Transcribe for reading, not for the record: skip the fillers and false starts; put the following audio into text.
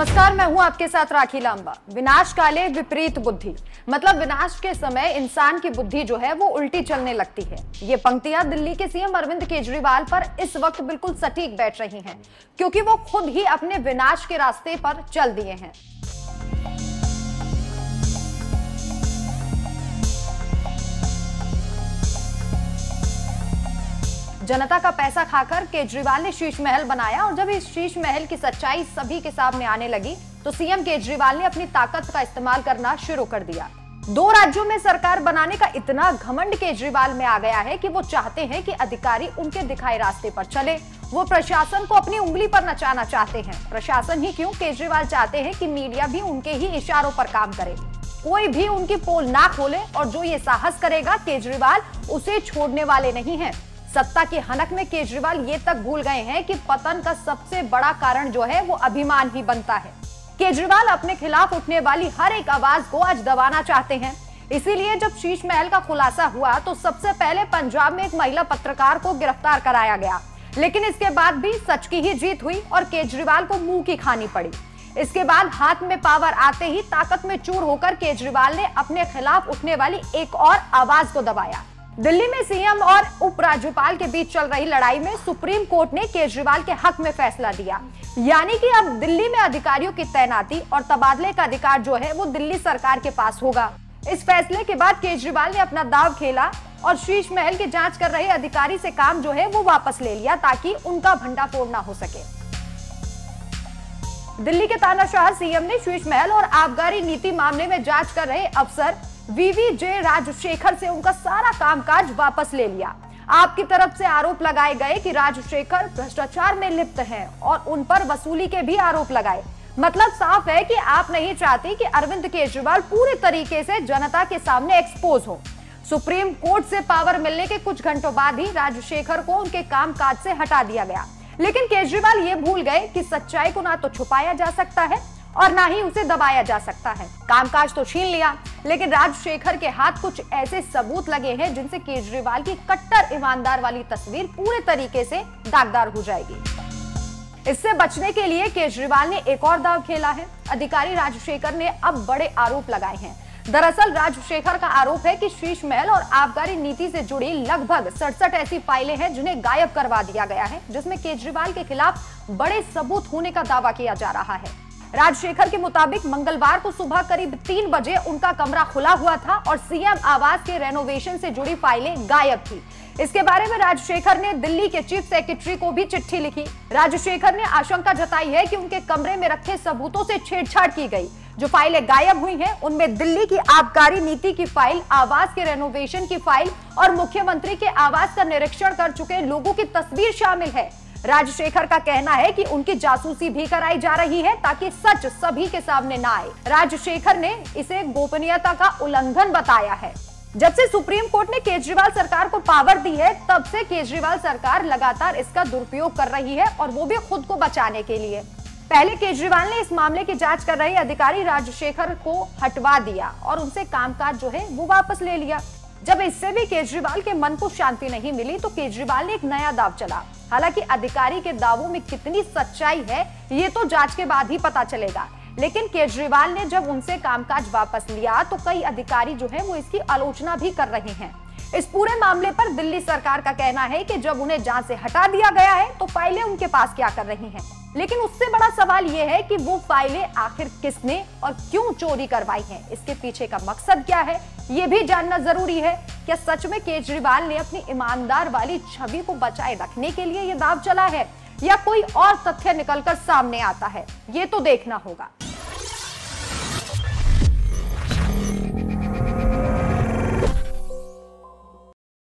नमस्कार, मैं हूं आपके साथ राखी लांबा। विनाश काले विपरीत बुद्धि, मतलब विनाश के समय इंसान की बुद्धि जो है वो उल्टी चलने लगती है। ये पंक्तियां दिल्ली के सीएम अरविंद केजरीवाल पर इस वक्त बिल्कुल सटीक बैठ रही हैं, क्योंकि वो खुद ही अपने विनाश के रास्ते पर चल दिए हैं। जनता का पैसा खाकर केजरीवाल ने शीश महल बनाया और जब इस शीश महल की सच्चाई सभी के सामने आने लगी तो सीएम केजरीवाल ने अपनी ताकत का इस्तेमाल करना शुरू कर दिया। 2 राज्यों में सरकार बनाने का इतना घमंड केजरीवाल में आ गया है कि वो चाहते हैं कि अधिकारी उनके दिखाए रास्ते पर चले। वो प्रशासन को अपनी उंगली पर नचाना चाहते हैं। प्रशासन ही क्यों, केजरीवाल चाहते हैं कि मीडिया भी उनके ही इशारों पर काम करे, कोई भी उनकी पोल ना खोले, और जो ये साहस करेगा केजरीवाल उसे छोड़ने वाले नहीं है। सत्ता की हनक में केजरीवाल ये तक भूल गए हैं कि पतन का सबसे बड़ा कारण जो है वो अभिमान ही बनता है। केजरीवाल अपने खिलाफ उठने वाली हर एक आवाज को आज दबाना चाहते हैं। इसीलिए जब शीश महल का खुलासा हुआ तो सबसे पहले पंजाब में एक महिला पत्रकार को गिरफ्तार कराया गया, लेकिन इसके बाद भी सच की ही जीत हुई और केजरीवाल को मुंह की खानी पड़ी। इसके बाद हाथ में पावर आते ही ताकत में चूर होकर केजरीवाल ने अपने खिलाफ उठने वाली एक और आवाज को दबाया। दिल्ली में सीएम और उपराज्यपाल के बीच चल रही लड़ाई में सुप्रीम कोर्ट ने केजरीवाल के हक में फैसला दिया, यानी कि अब दिल्ली में अधिकारियों की तैनाती और तबादले का अधिकार जो है वो दिल्ली सरकार के पास होगा। इस फैसले के बाद केजरीवाल ने अपना दांव खेला और शीश महल की जांच कर रहे अधिकारी से काम जो है वो वापस ले लिया, ताकि उनका भंडाफोड़ ना हो सके। दिल्ली के तानाशाह सीएम ने शीश महल और आबकारी नीति मामले में जांच कर रहे अफसर वीवीजे राजशेखर से उनका सारा कामकाज वापस ले लिया। आपकी तरफ से आरोप लगाए गए कि राजशेखर भ्रष्टाचार में लिप्त हैं और उन पर वसूली के भी आरोप लगाए। मतलब साफ है कि आप नहीं चाहती कि अरविंद केजरीवाल पूरे तरीके से जनता के सामने एक्सपोज हो। सुप्रीम कोर्ट से पावर मिलने के कुछ घंटों बाद ही राजशेखर को उनके कामकाज से हटा दिया गया, लेकिन केजरीवाल ये भूल गए कि सच्चाई को ना तो छुपाया जा सकता है और ना ही उसे दबाया जा सकता है। कामकाज तो छीन लिया, लेकिन राजशेखर के हाथ कुछ ऐसे सबूत लगे हैं जिनसे केजरीवाल की कट्टर ईमानदार वाली तस्वीर पूरे तरीके से दागदार हो जाएगी। इससे बचने के लिए केजरीवाल ने एक और दांव खेला है। अधिकारी राजशेखर ने अब बड़े आरोप लगाए हैं। दरअसल राजशेखर का आरोप है कि शीश महल और आबकारी नीति से जुड़ी लगभग 67 ऐसी फाइलें हैं जिन्हें गायब करवा दिया गया है, जिसमें केजरीवाल के खिलाफ बड़े सबूत होने का दावा किया जा रहा है। राजशेखर के मुताबिक मंगलवार को सुबह करीब 3 बजे उनका कमरा खुला हुआ था और सीएम आवास के रेनोवेशन से जुड़ी फाइलें गायब थी। इसके बारे में राजशेखर ने दिल्ली के चीफ सेक्रेटरी को भी चिट्ठी लिखी। राजशेखर ने आशंका जताई है कि उनके कमरे में रखे सबूतों से छेड़छाड़ की गई। जो फाइलें गायब हुई हैं उनमें दिल्ली की आबकारी नीति की फाइल, आवास के रेनोवेशन की फाइल और मुख्यमंत्री के आवास का निरीक्षण कर चुके लोगों की तस्वीर शामिल है। राजशेखर का कहना है कि उनकी जासूसी भी कराई जा रही है ताकि सच सभी के सामने ना आए। राजशेखर ने इसे गोपनीयता का उल्लंघन बताया है। जब से सुप्रीम कोर्ट ने केजरीवाल सरकार को पावर दी है, तब से केजरीवाल सरकार लगातार इसका दुरुपयोग कर रही है, और वो भी खुद को बचाने के लिए। पहले केजरीवाल ने इस मामले की जांच कर रहे अधिकारी राजशेखर को हटवा दिया और उनसे कामकाज जो है वो वापस ले लिया। जब इससे भी केजरीवाल के मन को शांति नहीं मिली तो केजरीवाल ने एक नया दांव चला। हालांकि अधिकारी के दावों में कितनी सच्चाई है ये तो जांच के बाद ही पता चलेगा, लेकिन केजरीवाल ने जब उनसे कामकाज वापस लिया तो कई अधिकारी जो है वो इसकी आलोचना भी कर रहे हैं। इस पूरे मामले पर दिल्ली सरकार का कहना है कि जब उन्हें जांच से हटा दिया गया है तो फाइलें उनके पास क्या कर रही हैं। लेकिन उससे बड़ा सवाल यह है कि वो फाइलें आखिर किसने और क्यों चोरी करवाई हैं, इसके पीछे का मकसद क्या है, ये भी जानना जरूरी है। क्या सच में केजरीवाल ने अपनी ईमानदार वाली छवि को बचाए रखने के लिए ये दांव चला है, या कोई और तथ्य निकलकर सामने आता है, ये तो देखना होगा।